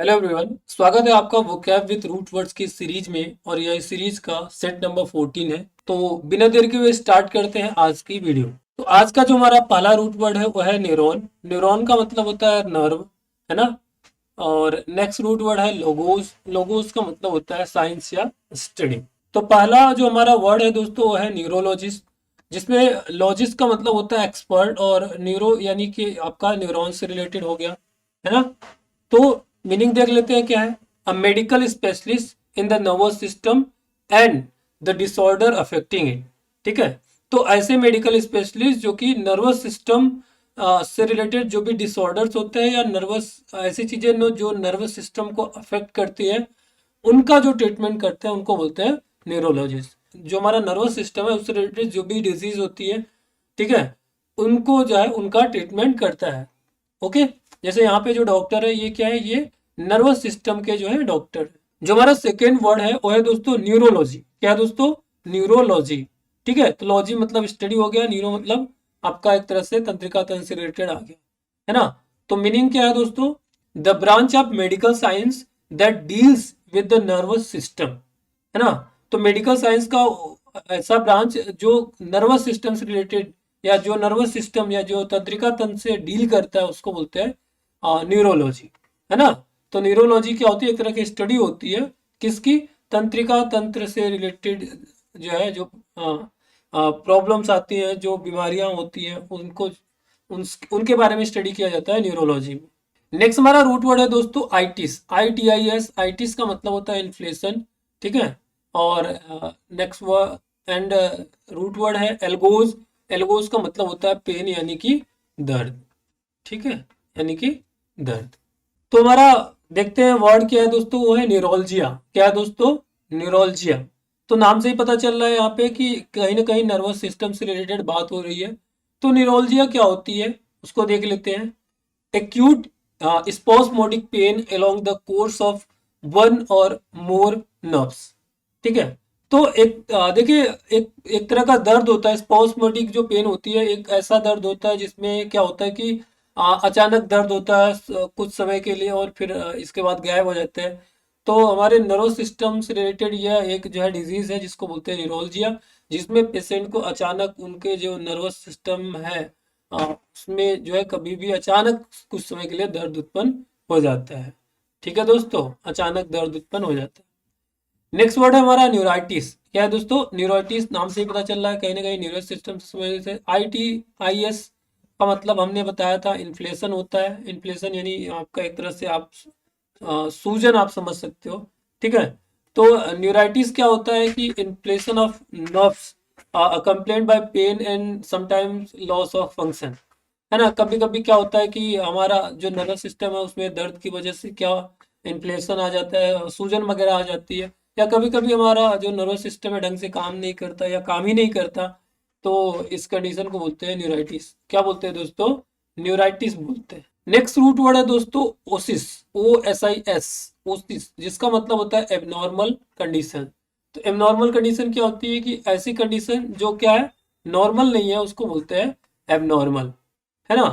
Hello everyone, स्वागत है आपका वोकैब विद रूट वर्ड्स की सीरीज में। और यह सीरीज का सेट नंबर 14 है। तो बिना देर के हुए स्टार्ट करते हैं आज की वीडियो। तो आज का जो हमारा पहला रूट वर्ड है वह है न्यूरॉन। न्यूरॉन का मतलब होता है नर्व, है ना। और नेक्स्ट रूट वर्ड है लोगोस। लोगोस का मतलब होता है साइंस या स्टडी। तो पहला जो हमारा वर्ड है दोस्तों वो है न्यूरोलॉजिस्ट, जिसमें लॉजिस्ट का मतलब होता है एक्सपर्ट और न्यूरो यानी कि आपका न्यूरॉन से रिलेटेड हो गया, है ना। तो मीनिंग देख लेते हैं क्या है। A medical specialist in the nervous system and the disorder affecting it. ठीक है। तो ऐसे मेडिकल स्पेशलिस्ट जो कि नर्वस सिस्टम से रिलेटेड जो भी डिसऑर्डर्स होते हैं या नर्वस ऐसी चीजें जो नर्वस सिस्टम को अफेक्ट करती है, उनका जो ट्रीटमेंट करते हैं उनको बोलते हैं न्यूरोलॉजिस्ट। जो हमारा नर्वस सिस्टम है उससे रिलेटेड जो भी डिजीज होती है, ठीक है, उनको जो है उनका ट्रीटमेंट करता है। ओके। जैसे यहाँ पे जो डॉक्टर है ये क्या है, ये नर्वस सिस्टम के जो है डॉक्टर है। जो हमारा सेकेंड वर्ड है वो है दोस्तों न्यूरोलॉजी। क्या है दोस्तों? न्यूरोलॉजी। ठीक है। तो लॉजी मतलब स्टडी हो गया, न्यूरो मतलब आपका एक तरह से तंत्रिका तंत्र से रिलेटेड आ गया, है ना। तो मीनिंग क्या है दोस्तों? The branch of medical science that deals with the nervous system, है ना। तो मेडिकल साइंस का ऐसा ब्रांच जो नर्वस सिस्टम से रिलेटेड या जो नर्वस सिस्टम या जो तंत्रिका तंत्र से डील करता है उसको बोलते हैं न्यूरोलॉजी, है ना। तो न्यूरोलॉजी क्या होती है? एक तरह की स्टडी होती है किसकी? तंत्रिका तंत्र से रिलेटेड जो है, जो प्रॉब्लम्स आती हैं, जो बीमारियां होती हैं, उनको उनके बारे में स्टडी किया जाता है न्यूरोलॉजी में। नेक्स्ट हमारा रूट वर्ड है दोस्तों आईटिस। ITIS। आईटिस का मतलब होता है इन्फ्लेशन। ठीक है। और next word and root word है एल्गोज। एल्गोज का मतलब होता है पेन यानी कि दर्द। ठीक है, यानी कि दर्द। तो हमारा देखते हैं वर्ड क्या है दोस्तों, वो है न्यूरोलजिया। क्या है दोस्तों? न्यूरोलजिया। तो नाम से ही पता चल रहा है यहाँ पे कि कहीं ना कहीं नर्वस सिस्टम से रिलेटेड बात हो रही है। तो न्यूरोलजिया क्या होती है उसको देख लेते हैं। acute spasmodic pain along the course of one or more nerves। ठीक है। तो देखिए, एक तरह का दर्द होता है। स्पॉस्मोडिक जो पेन होती है एक ऐसा दर्द होता है जिसमें क्या होता है कि अचानक दर्द होता है कुछ समय के लिए और फिर इसके बाद गायब हो जाते हैं। तो हमारे नर्वस सिस्टम से रिलेटेड यह एक जो है डिजीज है जिसको बोलते हैं न्यूरोलजिया, जिसमें पेशेंट को अचानक उनके जो नर्वस सिस्टम है उसमें जो है कभी भी अचानक कुछ समय के लिए दर्द उत्पन्न हो जाता है। ठीक है दोस्तों, अचानक दर्द उत्पन्न हो जाता है। नेक्स्ट वर्ड है हमारा न्यूराइटिस। क्या है दोस्तों? न्यूराइटिस नाम से ही पता चल रहा है कहीं ना कहीं नर्वस सिस्टम से वजह से। ITIS का मतलब हमने बताया था इन्फ्लेशन होता है। इन्फ्लेशन यानी आपका एक तरह से आप सूजन आप समझ सकते हो। ठीक है। तो न्यूराइटिस क्या होता है कि inflammation of nerves accompanied by pain and sometimes loss of function, है ना। कभी कभी क्या होता है कि हमारा जो नर्वस सिस्टम है उसमें दर्द की वजह से क्या इन्फ्लेशन आ जाता है, सूजन वगैरह आ जाती है। या कभी कभी हमारा जो नर्वस सिस्टम है ढंग से काम नहीं करता या काम ही नहीं करता। तो इस कंडीशन को बोलते हैं न्यूराइटिस। क्या बोलते हैं दोस्तों? न्यूराइटिस बोलते हैं। नेक्स्ट रूट वर्ड है दोस्तों ओसिस। OSIS। ओसिस जिसका मतलब होता है एबनॉर्मल कंडीशन। तो एबनॉर्मल कंडीशन क्या होती है कि ऐसी कंडीशन जो क्या है, नॉर्मल नहीं है, उसको बोलते हैं एबनॉर्मल, है ना।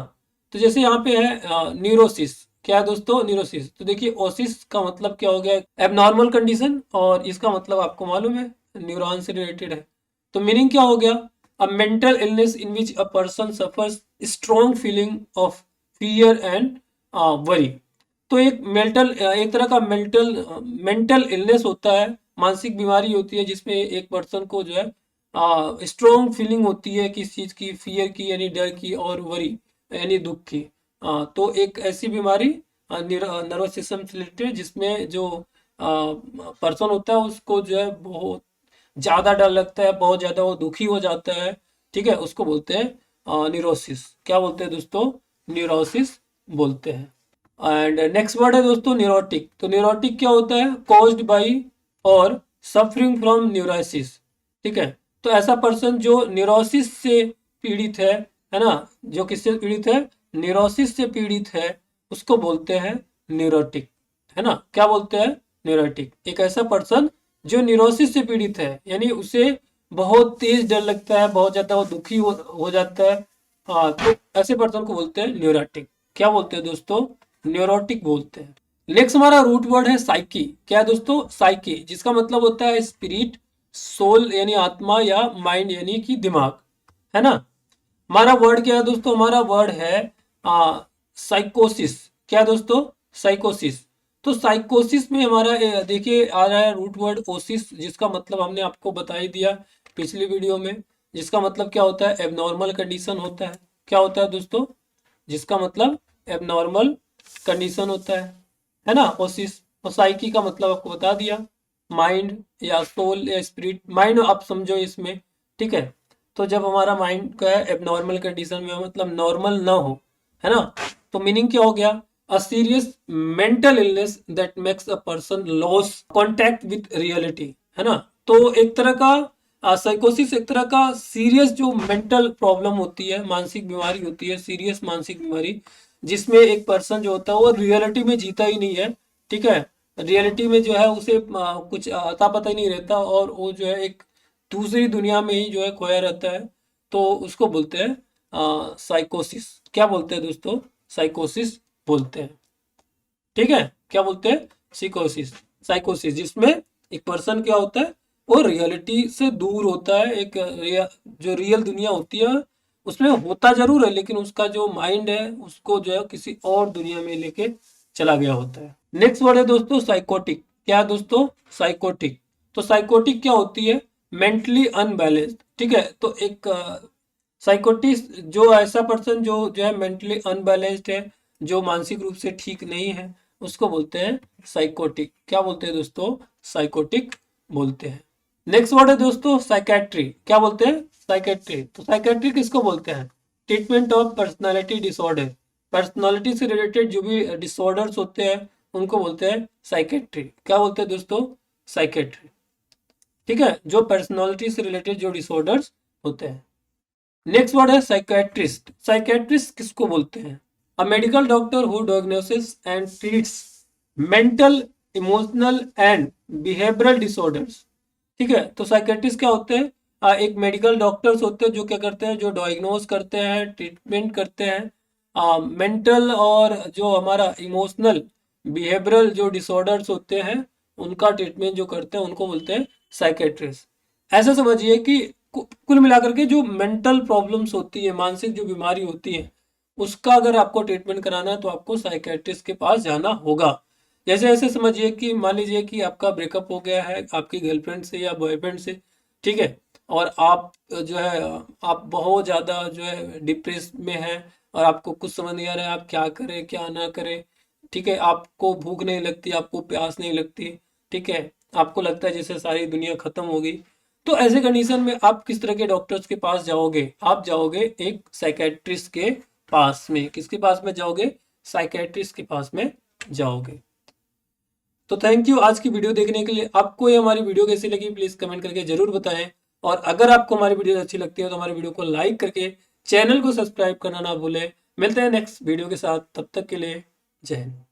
तो जैसे यहाँ पे है न्यूरोसिस। क्या है दोस्तों? न्यूरोसिस। तो देखिए ओसिस का मतलब क्या हो गया, एबनॉर्मल कंडीशन, और इसका मतलब आपको मालूम है न्यूरॉन से रिलेटेड है। तो मीनिंग क्या हो गया? अ mental illness in which a person suffers strong feeling of fear and worry. तो एक तरह का मेंटल इलनेस होता है, मानसिक बीमारी होती है जिसमें एक पर्सन को जो है स्ट्रॉन्ग फीलिंग होती है किस चीज की, फियर की यानी डर की, और वरी यानी दुख की। तो एक ऐसी बीमारी नर्वस सिस्टम से रिलेटेड जिसमें जो पर्सन होता है उसको जो है बहुत ज्यादा डर लगता है, बहुत ज्यादा वो दुखी हो जाता है। ठीक है, उसको बोलते हैं न्यूरोसिस। क्या बोलते हैं दोस्तों? न्यूरोसिस बोलते हैं। एंड नेक्स्ट वर्ड है दोस्तों न्यूरोटिक। तो न्यूरोटिक क्या होता है? कॉज्ड बाई और सफरिंग फ्रॉम न्यूरोसिस। ठीक है। तो ऐसा पर्सन जो न्यूरोसिस से पीड़ित है ना, जो किससे पीड़ित है? न्यूरोसिस से पीड़ित है, उसको बोलते हैं न्यूरोटिक, है ना। क्या बोलते हैं? न्यूरोटिक। एक ऐसा पर्सन जो न्यूरोसिस से पीड़ित है यानी उसे बहुत तेज डर लगता है, बहुत ज्यादा वो दुखी हो जाता है। हाँ, तो ऐसे पर्सन को बोलते हैं न्यूरोटिक। क्या बोलते हैं दोस्तों? न्यूरोटिक बोलते हैं। नेक्स्ट हमारा रूट वर्ड है साइकी। क्या है दोस्तों? साइकी, जिसका मतलब होता है स्पिरिट, सोल यानी आत्मा, या माइंड यानी कि दिमाग, है ना। हमारा वर्ड क्या है दोस्तों? हमारा वर्ड है साइकोसिस। क्या है दोस्तों? साइकोसिस। तो साइकोसिस में हमारा देखिए आ रहा है रूट वर्ड ओसिस, जिसका मतलब हमने आपको बता ही दिया पिछली वीडियो में। जिसका मतलब क्या होता है? एबनॉर्मल कंडीशन होता है। क्या होता है दोस्तों? जिसका मतलब एबनॉर्मल कंडीशन होता है ना, ओसिस। और साइकी का मतलब आपको बता दिया, माइंड या सोल या स्पिरिट। माइंड आप समझो इसमें, ठीक है। तो जब हमारा माइंड का एबनॉर्मल कंडीशन में हो, मतलब नॉर्मल ना हो, है ना, तो मीनिंग क्या हो गया? A serious mental illness that makes a person loss contact with reality, है ना। तो एक तरह का साइकोसिस एक तरह का सीरियस जो मेंटल प्रॉब्लम होती है, मानसिक बीमारी होती है, सीरियस मानसिक बीमारी, जिसमें एक पर्सन जो होता है वो रियलिटी में जीता ही नहीं है, ठीक है। रियलिटी में जो है उसे कुछ अता पता ही नहीं रहता, और वो जो है एक दूसरी दुनिया में ही जो है खोया रहता है। तो उसको बोलते हैं साइकोसिस। क्या बोलते हैं दोस्तों? साइकोसिस बोलते हैं, ठीक है। क्या बोलते हैं? साइकोसिस। साइकोसिस जिसमें एक पर्सन क्या होता है, वो रियलिटी से दूर होता है। एक जो रियल दुनिया होती है उसमें होता जरूर है, लेकिन उसका जो माइंड है उसको जो है किसी और दुनिया में लेके चला गया होता है। नेक्स्ट वर्ड है दोस्तों साइकोटिक। क्या है दोस्तों? साइकोटिक। तो साइकोटिक क्या होती है? मेंटली अनबैलेंस्ड, ठीक है। तो एक साइकोटिस्ट जो ऐसा पर्सन जो है मेंटली अनबैलेंस्ड है, जो मानसिक रूप से ठीक नहीं है, उसको बोलते हैं साइकोटिक। क्या बोलते हैं दोस्तों? साइकोटिक बोलते हैं। नेक्स्ट वर्ड है दोस्तों साइकेट्री। क्या बोलते हैं? साइकेट्री। तो साइकेट्री किसको बोलते हैं? Treatment of personality disorder. Personality से रिलेटेड जो भी डिसऑर्डर्स होते हैं उनको बोलते हैं साइकेट्री। क्या बोलते हैं दोस्तों? साइकेट्री, ठीक है। जो पर्सनालिटी से रिलेटेड जो डिसऑर्डर्स होते हैं। नेक्स्ट वर्ड है साइकेट्रिस्ट। साइकेट्रिस्ट किसको बोलते हैं? A medical doctor who diagnosis and treats mental, emotional and behavioural disorders, ठीक है। तो साइकेट्रिस्ट क्या होते हैं? एक मेडिकल डॉक्टर्स होते हैं जो क्या करते हैं, जो डायग्नोज करते हैं, ट्रीटमेंट करते हैं मेंटल और जो हमारा इमोशनल बिहेवियरल जो डिसऑर्डर्स होते हैं उनका ट्रीटमेंट जो करते हैं उनको बोलते हैं साइकेट्रिस्ट। ऐसा समझिए कि कुल मिलाकर के जो मेंटल प्रॉब्लम्स होती है, मानसिक जो बीमारी होती है, उसका अगर आपको ट्रीटमेंट कराना है तो आपको साइकेट्रिस्ट के पास जाना होगा। जैसे ऐसे समझिए कि मान लीजिए कि आपका ब्रेकअप हो गया है आपकी गर्लफ्रेंड से या बॉयफ्रेंड से, ठीक है। और आप जो है आप बहुत ज़्यादा जो है डिप्रेस में हैं, और आपको कुछ समझ नहीं आ रहा है आप क्या करें क्या ना करें, ठीक है। आपको भूख नहीं लगती, आपको प्यास नहीं लगती, ठीक है। आपको लगता है जैसे सारी दुनिया खत्म हो गई। तो ऐसे कंडीशन में आप किस तरह के डॉक्टर्स के पास जाओगे? आप जाओगे एक साइकेट्रिस्ट के पास में। किसके पास में जाओगे? साइकेट्रिस्ट के पास में जाओगे। तो थैंक यू आज की वीडियो देखने के लिए। आपको ये हमारी वीडियो कैसी लगी प्लीज कमेंट करके जरूर बताएं। और अगर आपको हमारी वीडियो अच्छी लगती है तो हमारी वीडियो को लाइक करके चैनल को सब्सक्राइब करना ना भूलें। मिलते हैं नेक्स्ट वीडियो के साथ, तब तक के लिए जय हिंद।